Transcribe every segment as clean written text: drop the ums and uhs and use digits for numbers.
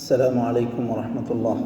السلام عليكم ورحمة الله.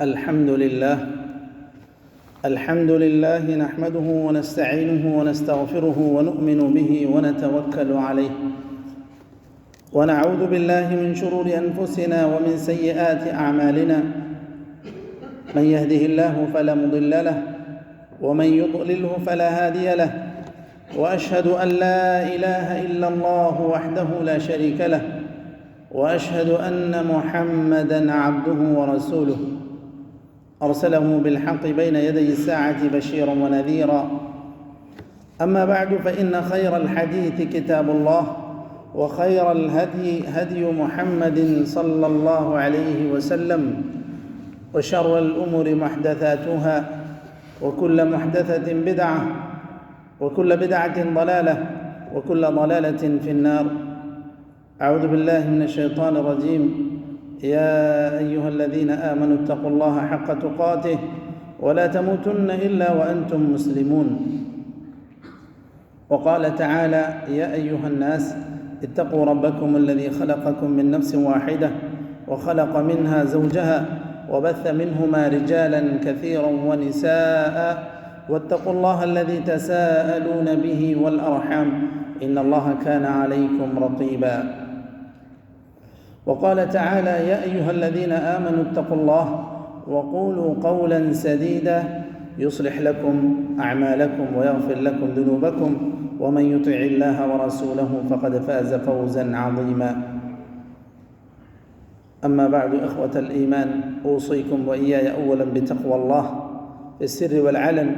الحمد لله نحمده ونستعينه ونستغفره ونؤمن به ونتوكل عليه، ونعوذ بالله من شرور أنفسنا ومن سيئات أعمالنا. من يهده الله فلا مضل له، ومن يضلله فلا هادي له، وأشهد أن لا إله إلا الله وحده لا شريك له، وأشهد أن محمدًا عبده ورسوله أرسله بالحق بين يدي الساعة بشيرا ونذيرا. أما بعد، فإن خير الحديث كتاب الله، وخير الهدي هدي محمد صلى الله عليه وسلم، وشر الأمور محدثاتها، وكل محدثة بدعة، وكل بدعة ضلالة، وكل ضلالة في النار. أعوذ بالله من الشيطان الرجيم. يا أيها الذين آمنوا اتقوا الله حق تقاته ولا تموتن إلا وأنتم مسلمون. وقال تعالى: يا أيها الناس اتقوا ربكم الذي خلقكم من نفس واحدة وخلق منها زوجها وبث منهما رجالا كثيرا ونساء، واتقوا الله الذي تساءلون به والأرحام، إن الله كان عليكم رقيبا. وقال تعالى: يا أيها الذين آمنوا اتقوا الله وقولوا قولا سديدا يصلح لكم أعمالكم ويغفر لكم ذنوبكم، ومن يطع الله ورسوله فقد فاز فوزا عظيما. أما بعد، إخوة الإيمان، أوصيكم وإياي أولا بتقوى الله في السر والعلن.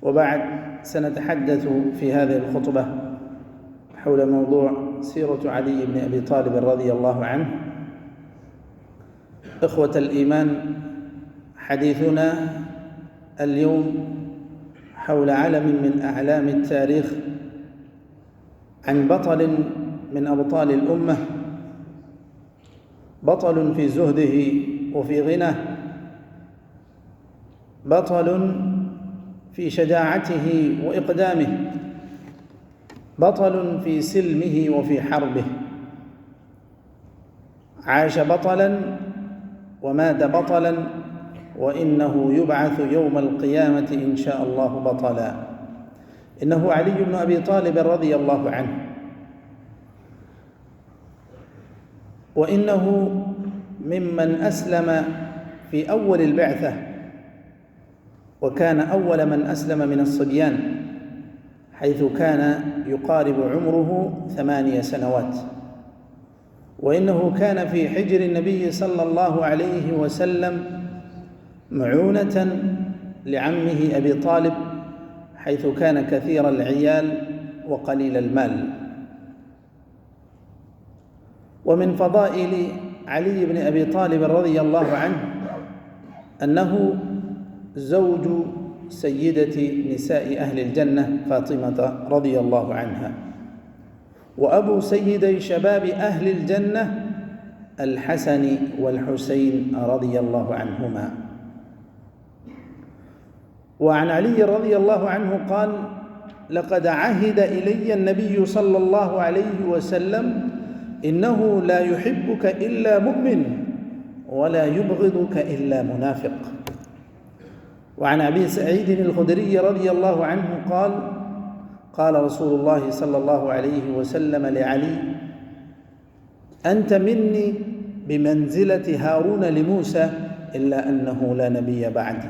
وبعد، سنتحدث في هذه الخطبة حول موضوع سيرة علي بن أبي طالب رضي الله عنه. إخوة الإيمان، حديثنا اليوم حول علم من أعلام التاريخ، عن بطل من أبطال الأمة، بطل في زهده وفي غناه، بطل في شجاعته وإقدامه، بطل في سلمه وفي حربه. عاش بطلا ومات بطلا، وإنه يبعث يوم القيامة إن شاء الله بطلا. إنه علي بن أبي طالب رضي الله عنه، وإنه ممن أسلم في أول البعثة، وكان أول من أسلم من الصبيان، حيث كان يقارب عمره 8 سنوات. وإنه كان في حجر النبي صلى الله عليه وسلم معونة لعمه أبي طالب، حيث كان كثير العيال وقليل المال. ومن فضائل علي بن أبي طالب رضي الله عنه أنه زوج سيدة نساء أهل الجنة فاطمة رضي الله عنها، وأبو سيدي شباب أهل الجنة الحسن والحسين رضي الله عنهما. وعن علي رضي الله عنه قال: لقد عهد إلي النبي صلى الله عليه وسلم إنه لا يحبك إلا مؤمن ولا يبغضك إلا منافق. وعن أبي سعيد الخدري رضي الله عنه قال: قال رسول الله صلى الله عليه وسلم لعلي: أنت مني بمنزلة هارون لموسى إلا أنه لا نبي بعدي.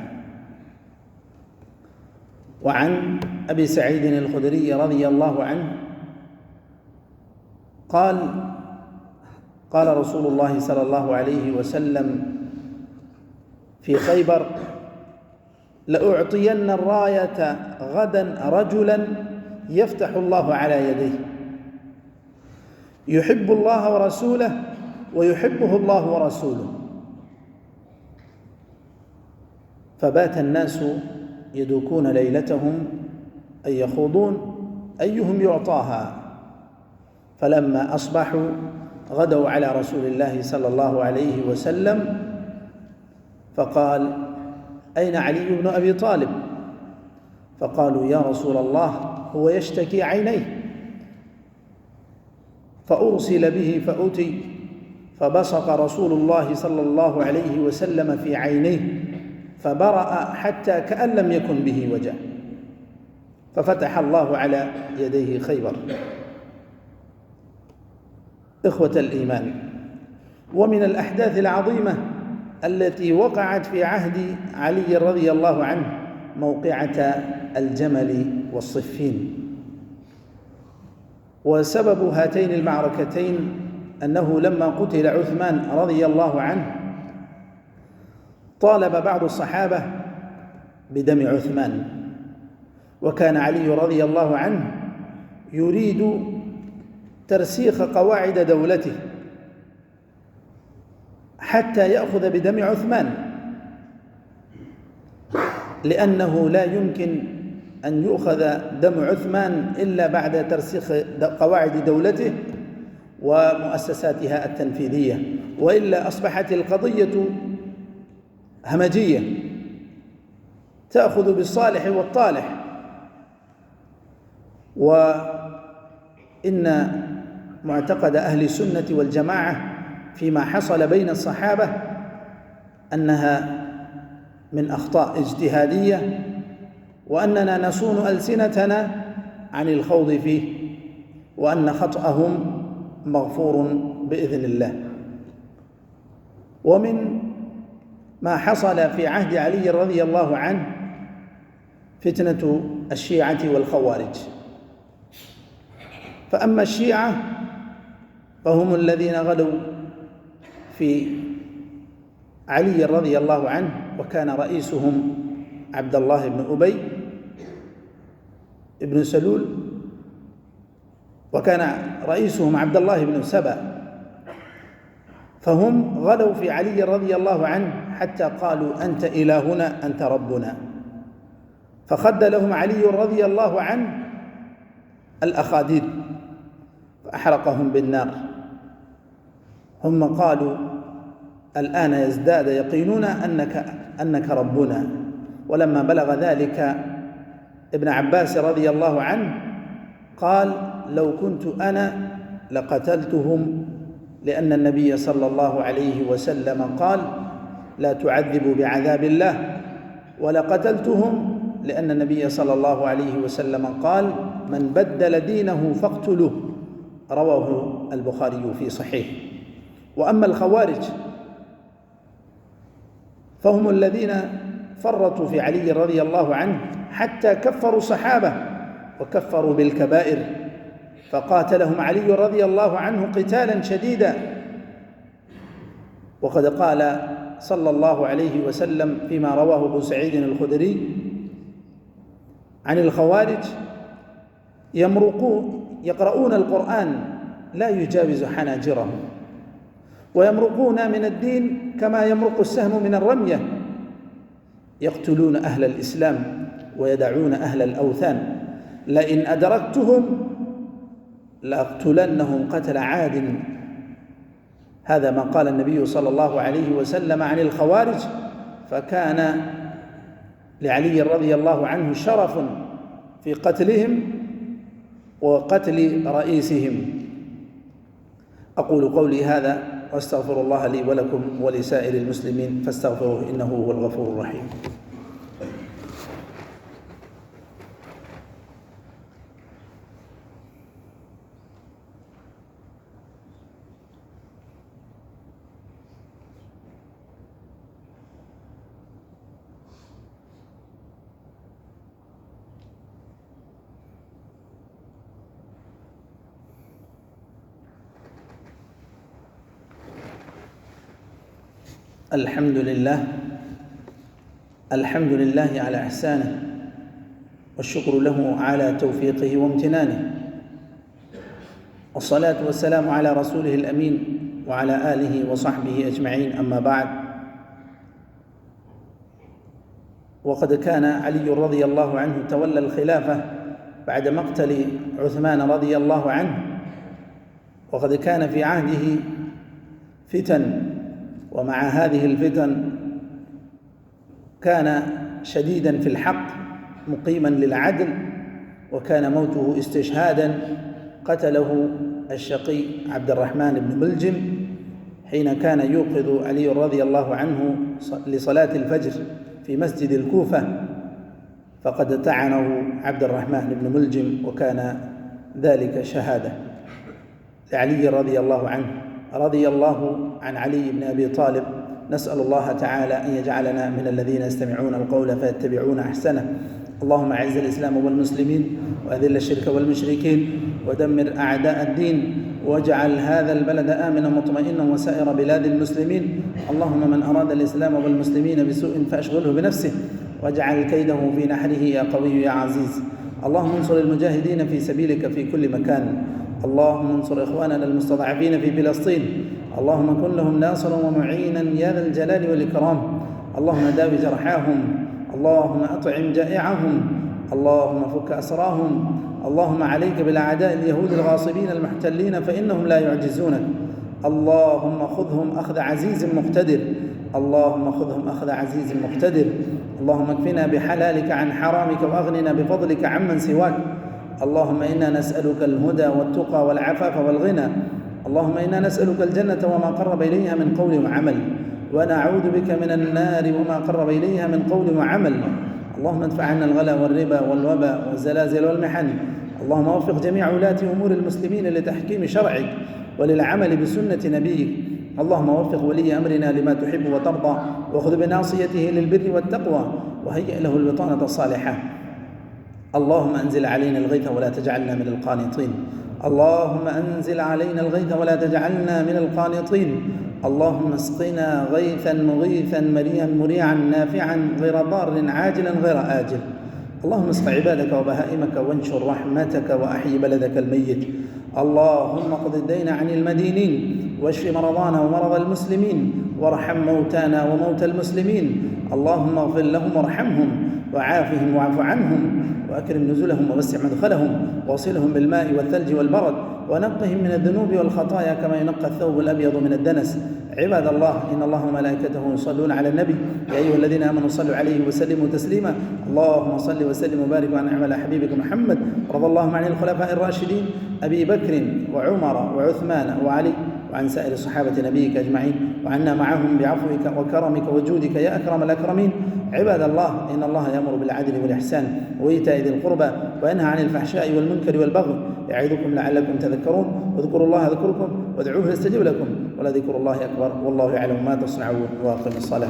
وعن أبي سعيد الخدري رضي الله عنه قال: قال رسول الله صلى الله عليه وسلم في خيبر: لأعطين الراية غدا رجلا يفتح الله على يديه يحب الله ورسوله ويحبه الله ورسوله. فبات الناس يدوكون ليلتهم أي يخوضون أيهم يعطاها، فلما أصبحوا غدوا على رسول الله صلى الله عليه وسلم فقال: أين علي بن أبي طالب؟ فقالوا: يا رسول الله هو يشتكي عينيه. فأرسل به فأتي فبصق رسول الله صلى الله عليه وسلم في عينيه فبرأ حتى كأن لم يكن به وجع، ففتح الله على يديه خيبر. إخوة الإيمان، ومن الأحداث العظيمة التي وقعت في عهد علي رضي الله عنه موقعة الجمل والصفين. وسبب هاتين المعركتين أنه لما قتل عثمان رضي الله عنه طالب بعض الصحابة بدم عثمان، وكان علي رضي الله عنه يريد ترسيخ قواعد دولته حتى يأخذ بدم عثمان، لأنه لا يمكن أن يؤخذ دم عثمان إلا بعد ترسيخ قواعد دولته ومؤسساتها التنفيذية، وإلا أصبحت القضية همجية تأخذ بالصالح والطالح. وإن معتقد أهل السنة والجماعة فيما حصل بين الصحابة أنها من أخطاء اجتهادية، وأننا نصون ألسنتنا عن الخوض فيه، وأن خطأهم مغفور بإذن الله. ومن ما حصل في عهد علي رضي الله عنه فتنة الشيعة والخوارج. فأما الشيعة فهم الذين غلوا في علي رضي الله عنه، وكان رئيسهم عبد الله بن أبي بن سلول، وكان رئيسهم عبد الله بن سبأ. فهم غلوا في علي رضي الله عنه حتى قالوا: أنت إلهنا أنت ربنا. فخد لهم علي رضي الله عنه الأخاديد فأحرقهم بالنار. هم قالوا: الآن يزداد يقيننا أنك ربنا. ولما بلغ ذلك ابن عباس رضي الله عنه قال: لو كنت أنا لقتلتهم، لأن النبي صلى الله عليه وسلم قال: لا تعذبوا بعذاب الله، ولقتلتهم لأن النبي صلى الله عليه وسلم قال: من بدل دينه فاقتلوه. رواه البخاري في صحيح. وأما الخوارج فهم الذين فرطوا في علي رضي الله عنه حتى كفروا الصحابة وكفروا بالكبائر، فقاتلهم علي رضي الله عنه قتالا شديدا. وقد قال صلى الله عليه وسلم فيما رواه أبو سعيد الخدري: عن الخوارج يقرؤون القرآن لا يجاوز حناجرهم، ويمرقون من الدين كما يمرق السهم من الرمية، يقتلون أهل الإسلام ويدعون أهل الأوثان. لئن أدركتهم لأقتلنهم قتل عاد. هذا ما قال النبي صلى الله عليه وسلم عن الخوارج، فكان لعلي رضي الله عنه شرف في قتلهم وقتل رئيسهم. أقول قولي هذا وأستغفر الله لي ولكم ولسائر المسلمين فاستغفروه إنه هو الغفور الرحيم. الحمد لله على إحسانه، والشكر له على توفيقه وامتنانه، والصلاة والسلام على رسوله الأمين وعلى آله وصحبه أجمعين. أما بعد، وقد كان علي رضي الله عنه تولى الخلافة بعد مقتل عثمان رضي الله عنه، وقد كان في عهده فتن، ومع هذه الفتن كان شديدا في الحق مقيما للعدل، وكان موته استشهادا. قتله الشقي عبد الرحمن بن ملجم حين كان يوقظ علي رضي الله عنه لصلاة الفجر في مسجد الكوفة، فقد طعنه عبد الرحمن بن ملجم، وكان ذلك شهادة لعلي رضي الله عنه. رضي الله عن علي بن أبي طالب. نسأل الله تعالى أن يجعلنا من الذين يستمعون القول فيتبعون أحسنه. اللهم أعز الإسلام والمسلمين، وأذل الشرك والمشركين، ودمر أعداء الدين، واجعل هذا البلد آمنا مطمئنا وسائر بلاد المسلمين. اللهم من أراد الإسلام والمسلمين بسوء فأشغله بنفسه، واجعل كيده في نحره يا قوي يا عزيز. اللهم انصر المجاهدين في سبيلك في كل مكان. اللهم انصر إخواننا المستضعفين في فلسطين. اللهم كن لهم ناصرا ومعينا يا ذا الجلال والإكرام. اللهم داوي جرحاهم، اللهم أطعم جائعهم، اللهم فك أسراهم. اللهم عليك بالأعداء اليهود الغاصبين المحتلين فإنهم لا يعجزونك. اللهم خذهم أخذ عزيز مقتدر، اللهم خذهم أخذ عزيز مقتدر. اللهم اكفنا بحلالك عن حرامك، وأغننا بفضلك عمن سواك. اللهم إنا نسألك الهدى والتقى والعفاف والغنى. اللهم إنا نسألك الجنة وما قرب إليها من قول وعمل، ونعوذ بك من النار وما قرب إليها من قول وعمل. اللهم ادفع عنا الغلا والربا والوباء والزلازل والمحن. اللهم وفق جميع ولاة أمور المسلمين لتحكيم شرعك وللعمل بسنة نبيك. اللهم وفق ولي أمرنا لما تحب وترضى، وخذ بناصيته للبر والتقوى، وهيئ له البطانة الصالحة. اللهم أنزل علينا الغيث ولا تجعلنا من القانطين. اللهم أنزل علينا الغيث ولا تجعلنا من القانطين. اللهم اسقنا غيثا مغيثا مريئا مريعا نافعا غير ضار عاجلا غير آجل. اللهم اسق عبادك وبهائمك وانشر رحمتك وأحيي بلدك الميت. اللهم اقض الدين عن المدينين، واشف مرضانا ومرضى المسلمين، وارحم موتانا وموتى المسلمين. اللهم اغفر لهم وارحمهم وعافهم واعف عنهم، وأكرم نزلهم ووسع مدخلهم، واصلهم بالماء والثلج والبرد، ونقهم من الذنوب والخطايا كما ينقى الثوب الأبيض من الدنس. عباد الله، إن الله وملائكته يصلون على النبي يا أيها الذين آمنوا صلوا عليه وسلموا تسليما. اللهم صل وسلم وبارك وأنعم على حبيبك محمد. رضي الله عن الخلفاء الراشدين أبي بكر وعمر وعثمان وعلي، وعن سائر صحابة نبيك أجمعين، وعنا معهم بعفوك وكرمك وجودك يا أكرم الأكرمين. عباد الله، إن الله يأمر بالعدل والإحسان وإيتاء ذي القربى، وينهى عن الفحشاء والمنكر والبغي، يعظكم لعلكم تذكرون. واذكروا الله يذكركم، وادعوه يستجب لكم، ولذكر الله أكبر، والله يعلم ما تصنعون. وأقم الصلاة.